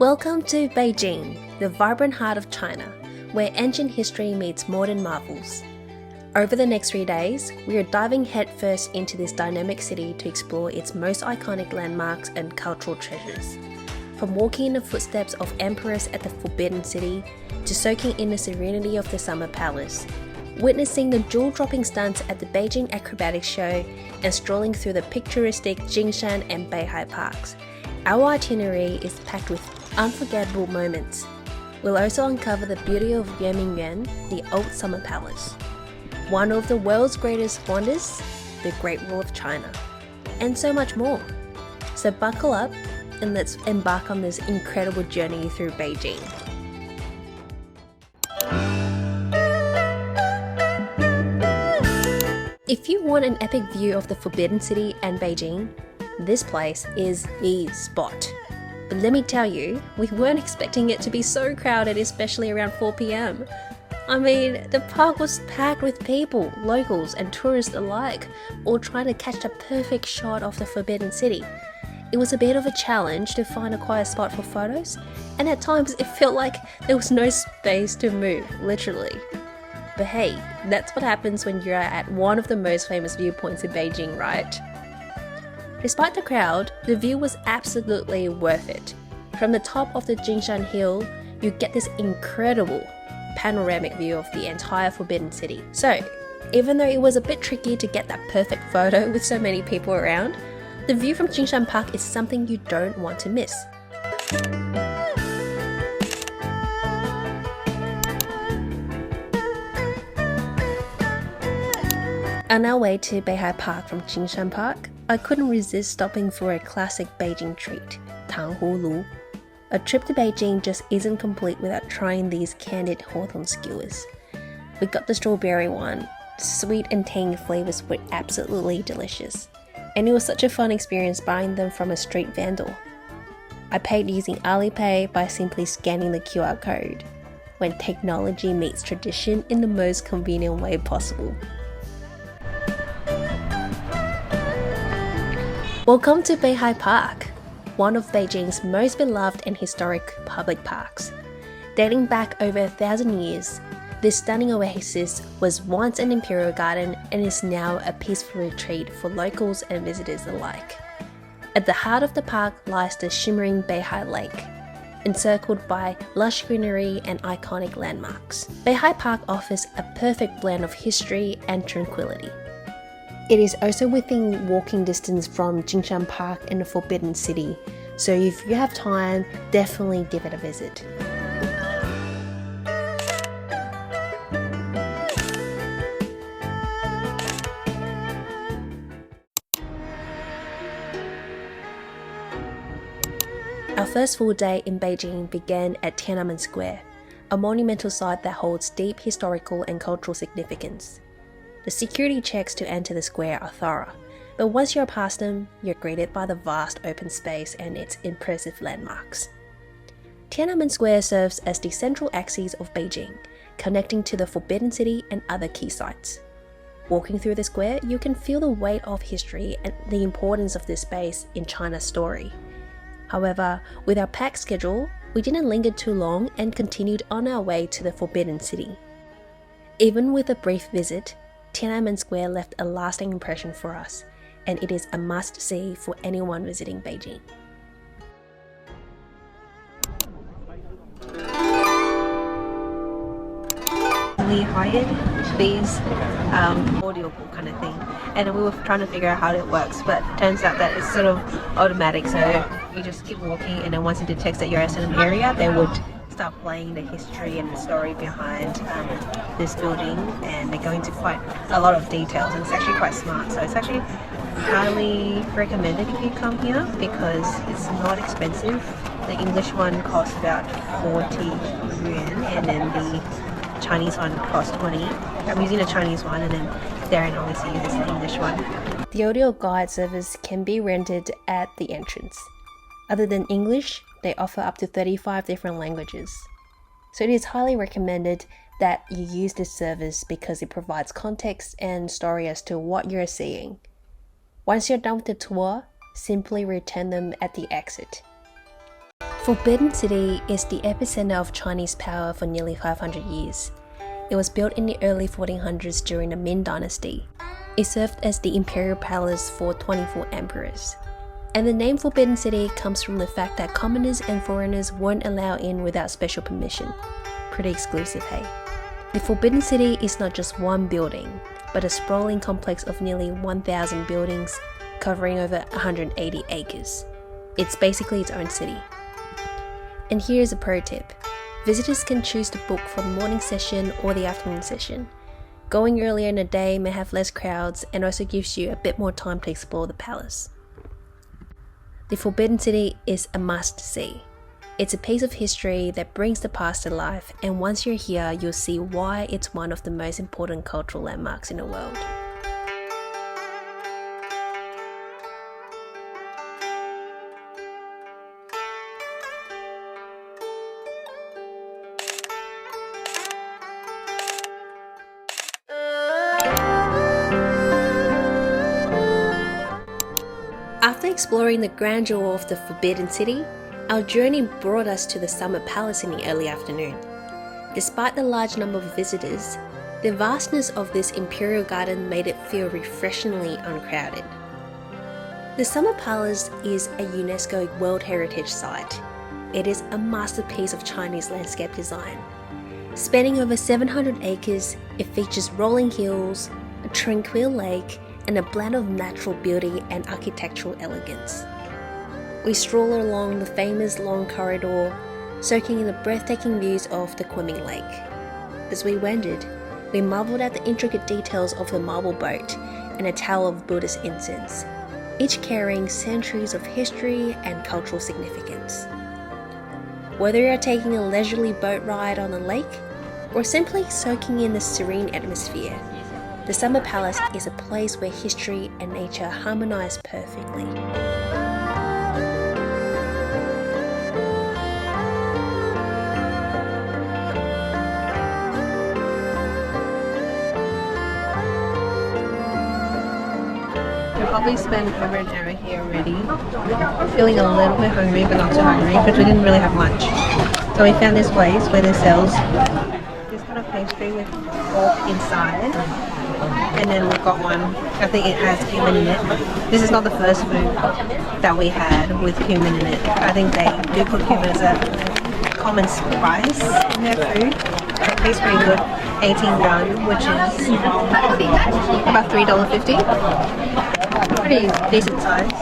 Welcome to Beijing, the vibrant heart of China, where ancient history meets modern marvels. Over the next 3 days, we are diving headfirst into this dynamic city to explore its most iconic landmarks and cultural treasures. From walking in the footsteps of emperors at the Forbidden City, to soaking in the serenity of the Summer Palace, witnessing the jaw-dropping stunts at the Beijing Acrobatics show, and strolling through the picturesque Jingshan and Beihai Parks, our itinerary is packed with unforgettable moments. We'll also uncover the beauty of Yuanmingyuan, the old summer palace, one of the world's greatest wonders, the Great Wall of China, and so much more. So buckle up and let's embark on this incredible journey through Beijing. If you want an epic view of the Forbidden City and Beijing, this place is the spot. But let me tell you, we weren't expecting it to be so crowded, especially around 4 p.m. I mean, the park was packed with people, locals and tourists alike, all trying to catch the perfect shot of the Forbidden City. It was a bit of a challenge to find a quiet spot for photos, and at times it felt like there was no space to move, literally. But hey, that's what happens when you're at one of the most famous viewpoints in Beijing, right? Despite the crowd, the view was absolutely worth it. From the top of the Jingshan Hill, you get this incredible panoramic view of the entire Forbidden City. So, even though it was a bit tricky to get that perfect photo with so many people around, the view from Jingshan Park is something you don't want to miss. On our way to Beihai Park from Jingshan Park, I couldn't resist stopping for a classic Beijing treat, Tanghulu. A trip to Beijing just isn't complete without trying these candied hawthorn skewers. We got the strawberry one. Sweet and tangy flavors were absolutely delicious, and it was such a fun experience buying them from a street vendor. I paid using Alipay by simply scanning the QR code, when technology meets tradition in the most convenient way possible. Welcome to Beihai Park, one of Beijing's most beloved and historic public parks. Dating back over 1,000 years, this stunning oasis was once an imperial garden and is now a peaceful retreat for locals and visitors alike. At the heart of the park lies the shimmering Beihai Lake, encircled by lush greenery and iconic landmarks. Beihai Park offers a perfect blend of history and tranquility. It is also within walking distance from Jingshan Park and the Forbidden City, so if you have time, definitely give it a visit. Our first full day in Beijing began at Tiananmen Square, a monumental site that holds deep historical and cultural significance. The security checks to enter the square are thorough, but once you're past them, you're greeted by the vast open space and its impressive landmarks. Tiananmen Square serves as the central axis of Beijing, connecting to the Forbidden City and other key sites. Walking through the square, you can feel the weight of history and the importance of this space in China's story. However, with our packed schedule, we didn't linger too long and continued on our way to the Forbidden City. Even with a brief visit, Tiananmen Square left a lasting impression for us, and it is a must-see for anyone visiting Beijing. We hired these audiobook kind of thing, and we were trying to figure out how it works, but it turns out that it's sort of automatic, so you just keep walking, and then once it detects that you're at a certain area, they would start playing the history and the story behind this building, and they go into quite a lot of details, and it's actually quite smart. So it's actually highly recommended if you come here because it's not expensive. The English one costs about 40 yuan, and then the Chinese one costs 20. I'm using the Chinese one, and then Darren obviously uses the English one. The audio guide service can be rented at the entrance. Other than English, they offer up to 35 different languages. So it is highly recommended that you use this service because it provides context and story as to what you're seeing. Once you're done with the tour, simply return them at the exit. Forbidden City is the epicenter of Chinese power for nearly 500 years. It was built in the early 1400s during the Ming Dynasty. It served as the imperial palace for 24 emperors. And the name Forbidden City comes from the fact that commoners and foreigners weren't allowed in without special permission. Pretty exclusive, hey? The Forbidden City is not just one building, but a sprawling complex of nearly 1,000 buildings covering over 180 acres. It's basically its own city. And here's a pro tip. Visitors can choose to book for the morning session or the afternoon session. Going earlier in the day may have less crowds and also gives you a bit more time to explore the palace. The Forbidden City is a must-see. It's a piece of history that brings the past to life, and once you're here, you'll see why it's one of the most important cultural landmarks in the world. After exploring the grandeur of the Forbidden City, our journey brought us to the Summer Palace in the early afternoon. Despite the large number of visitors, the vastness of this imperial garden made it feel refreshingly uncrowded. The Summer Palace is a UNESCO World Heritage Site. It is a masterpiece of Chinese landscape design. Spanning over 700 acres, it features rolling hills, a tranquil lake, and a blend of natural beauty and architectural elegance. We stroll along the famous long corridor, soaking in the breathtaking views of the Kunming Lake. As we wandered, we marveled at the intricate details of the marble boat and a tower of Buddhist incense, each carrying centuries of history and cultural significance. Whether you're taking a leisurely boat ride on the lake or simply soaking in the serene atmosphere, the Summer Palace is a place where history and nature harmonize perfectly. We probably spent over an hour here already, feeling a little bit hungry but not too hungry because we didn't really have lunch. So we found this place where they sells this kind of pastry with pork inside. And then we've got one, I think it has cumin in it. This is not the first food that we had with cumin in it. I think they do put cumin as a common spice in their food. It tastes pretty good. 18 yuan, which is about $3.50. Pretty decent size.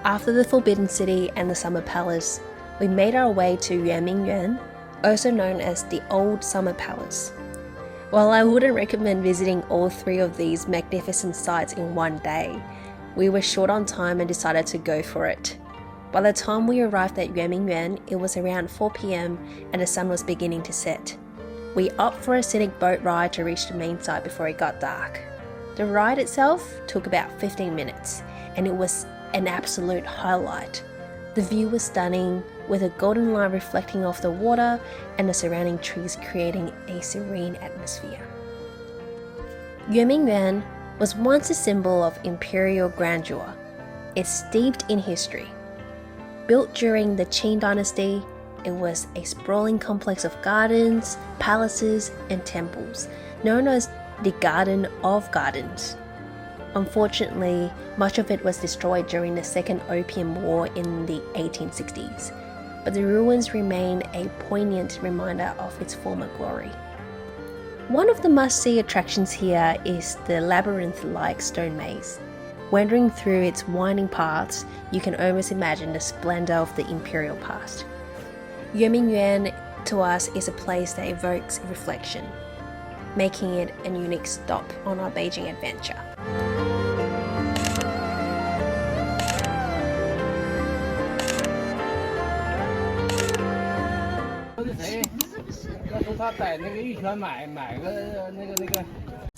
After the Forbidden City and the Summer Palace, we made our way to Yuanmingyuan, also known as the Old Summer Palace. While I wouldn't recommend visiting all three of these magnificent sites in one day, we were short on time and decided to go for it. By the time we arrived at Yuanmingyuan, it was around 4 p.m. and the sun was beginning to set. We opted for a scenic boat ride to reach the main site before it got dark. The ride itself took about 15 minutes, and it was an absolute highlight. The view was stunning, with a golden light reflecting off the water and the surrounding trees creating a serene atmosphere. Yuanmingyuan was once a symbol of imperial grandeur. It's steeped in history. Built during the Qing Dynasty, it was a sprawling complex of gardens, palaces, and temples, known as the Garden of Gardens. Unfortunately, much of it was destroyed during the Second Opium War in the 1860s, but the ruins remain a poignant reminder of its former glory. One of the must-see attractions here is the labyrinth-like stone maze. Wandering through its winding paths, you can almost imagine the splendor of the imperial past. Yuanmingyuan, to us, is a place that evokes reflection, making it a unique stop on our Beijing adventure.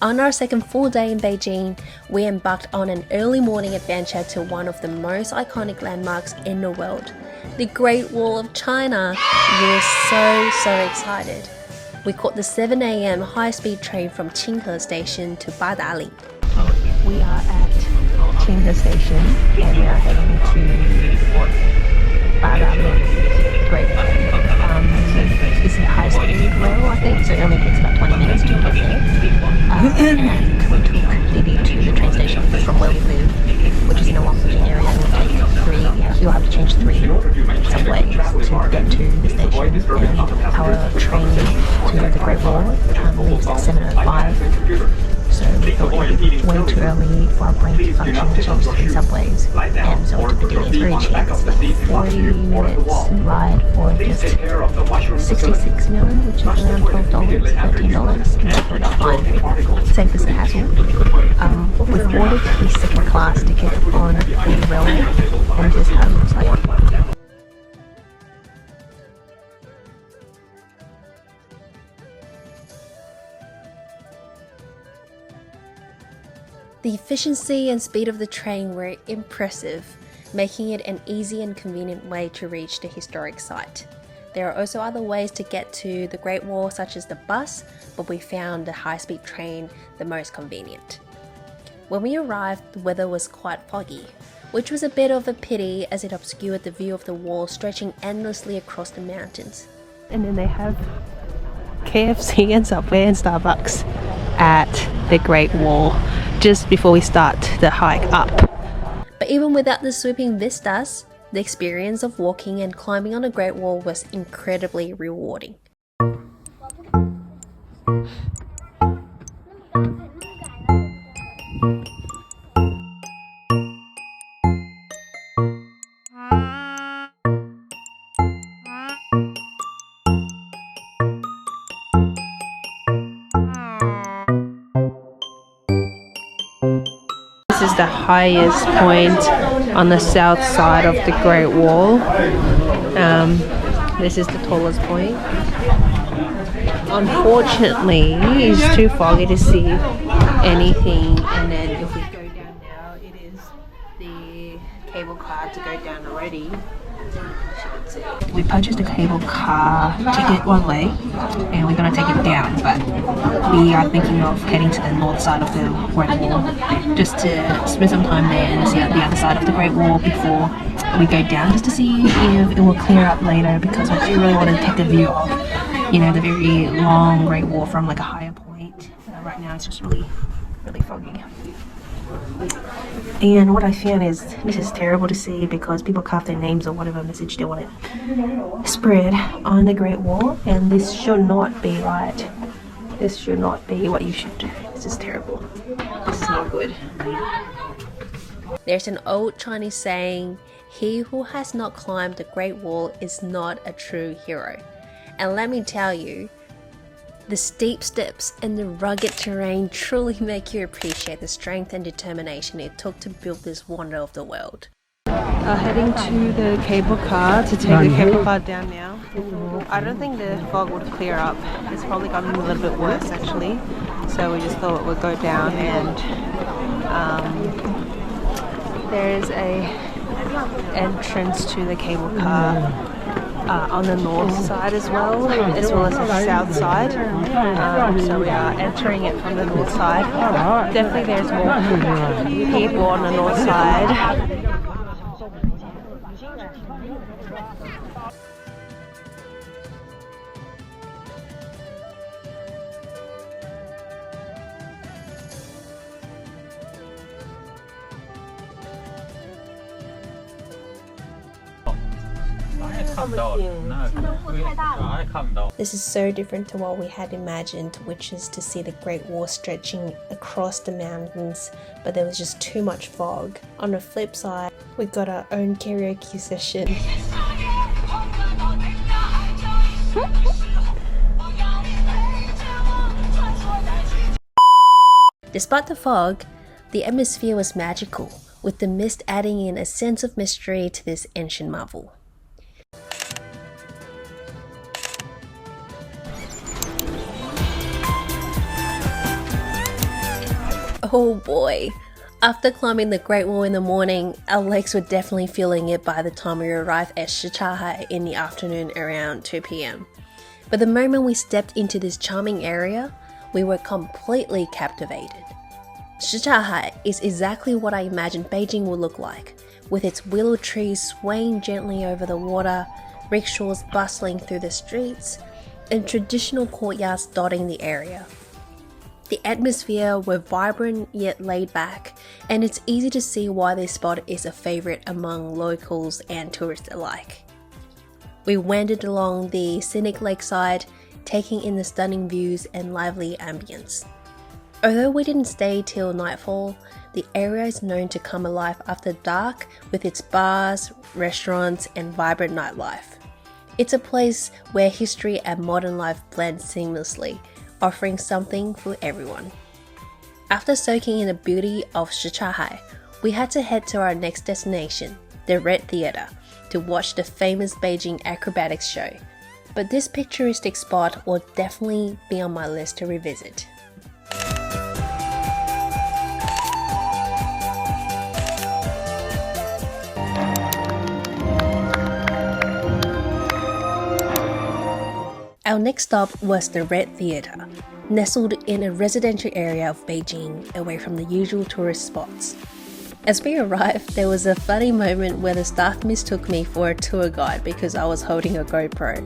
On our second full day in Beijing, we embarked on an early morning adventure to one of the most iconic landmarks in the world, the Great Wall of China. We were so excited. We caught the 7 a.m. high-speed train from Qinghe Station to Badali. We are at Qinghe Station and we are heading to Badali Great Wall. This is a high-speed rail, I think, so it only takes about 20 minutes to get there. And we took Didi to the train station from where we live, which is in a Wangfujing area, and we'll have to change 3 subways to get to the station. And our train to the Great Wall leaves at 7:05. So we thought it would be way too early for our brain to function to change 3 subways. And so we took the Didi. It's very cheap. It's 40 minutes ride for just 66 million, which is around $12, $13. Considered fine. Safe as a hassle. We've ordered the second class ticket on the railway, and this is how it looks like. The efficiency and speed of the train were impressive, making it an easy and convenient way to reach the historic site. There are also other ways to get to the Great Wall, such as the bus, but we found the high-speed train the most convenient. When we arrived, the weather was quite foggy, which was a bit of a pity as it obscured the view of the wall stretching endlessly across the mountains. And then they have KFC and Subway and Starbucks at the Great Wall just before we start the hike up. But even without the sweeping vistas, the experience of walking and climbing on the Great Wall was incredibly rewarding. This is the highest point on the south side of the Great Wall. This is the tallest point. Unfortunately, it's too foggy to see anything, and then if we go down now, it is the cable car to go down already. We purchased a cable car ticket one way and we're going to take it down, but we are thinking of heading to the north side of the Great Wall just to spend some time there and see the other side of the Great Wall before we go down, just to see if it will clear up later, because I do really want to take the view of, you know, the very long Great Wall from like a higher point. Right now it's just really foggy. And what I found is, this is terrible to see because people carve their names or whatever message they want to spread on the Great Wall, and this should not be right. This should not be what you should do. This is terrible. This is not good. There's an old Chinese saying, "He who has not climbed the Great Wall is not a true hero." And let me tell you, the steep steps and the rugged terrain truly make you appreciate the strength and determination it took to build this wonder of the world. Heading to the cable car to take the cable car down now. I don't think the fog would clear up. It's probably gotten a little bit worse actually. So we just thought we'd go down, and there is a entrance to the cable car on the north side as well as the south side. So we are entering it from the north side. Definitely there's more people on the north side. This is so different to what we had imagined, which is to see the Great Wall stretching across the mountains, but there was just too much fog. On the flip side, we got our own karaoke session. Despite the fog, the atmosphere was magical, with the mist adding in a sense of mystery to this ancient marvel. Oh boy, After climbing the Great Wall in the morning, our legs were definitely feeling it by the time we arrived at Shichahai in the afternoon around 2 p.m. But the moment we stepped into this charming area, we were completely captivated. Shichahai is exactly what I imagined Beijing would look like, with its willow trees swaying gently over the water, rickshaws bustling through the streets, and traditional courtyards dotting the area. The atmosphere were vibrant yet laid back, and it's easy to see why this spot is a favorite among locals and tourists alike. We wandered along the scenic lakeside, taking in the stunning views and lively ambience. Although we didn't stay till nightfall, the area is known to come alive after dark with its bars, restaurants, and vibrant nightlife. It's a place where history and modern life blend seamlessly, offering something for everyone. After soaking in the beauty of Shichahai, we had to head to our next destination, the Red Theatre, to watch the famous Beijing Acrobatics show. But this picturesque spot will definitely be on my list to revisit. Our next stop was the Red Theatre, nestled in a residential area of Beijing, away from the usual tourist spots. As we arrived, there was a funny moment where the staff mistook me for a tour guide because I was holding a GoPro.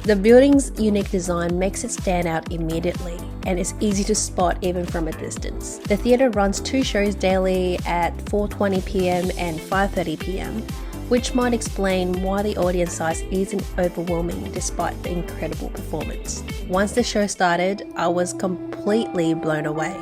The building's unique design makes it stand out immediately, and it's easy to spot even from a distance. The theatre runs 2 shows daily at 4:20 p.m. and 5:30 p.m, which might explain why the audience size isn't overwhelming despite the incredible performance. Once the show started, I was completely blown away.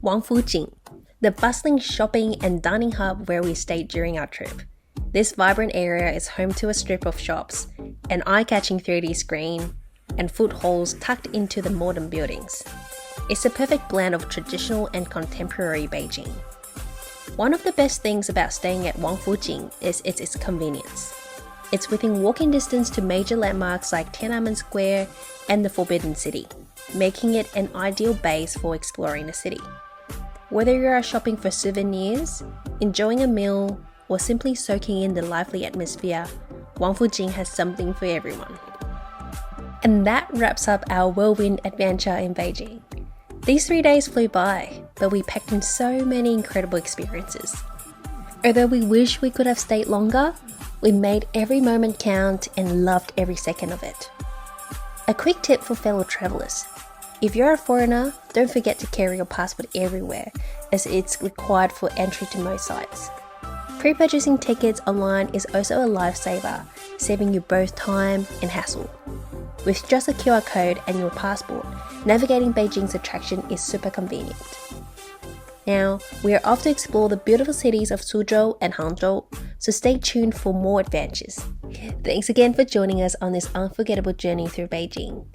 Wangfujing, the bustling shopping and dining hub where we stayed during our trip. This vibrant area is home to a strip of shops, an eye-catching 3D screen, and food halls tucked into the modern buildings. It's a perfect blend of traditional and contemporary Beijing. One of the best things about staying at Wangfujing is its convenience. It's within walking distance to major landmarks like Tiananmen Square and the Forbidden City, making it an ideal base for exploring the city. Whether you are shopping for souvenirs, enjoying a meal, or simply soaking in the lively atmosphere, Wangfujing has something for everyone. And that wraps up our whirlwind adventure in Beijing. These 3 days flew by, but we packed in so many incredible experiences. Although we wish we could have stayed longer, we made every moment count and loved every second of it. A quick tip for fellow travelers. If you're a foreigner, don't forget to carry your passport everywhere, as it's required for entry to most sites. Pre-purchasing tickets online is also a lifesaver, saving you both time and hassle. With just a QR code and your passport, navigating Beijing's attraction is super convenient. Now, we are off to explore the beautiful cities of Suzhou and Hangzhou, so stay tuned for more adventures. Thanks again for joining us on this unforgettable journey through Beijing.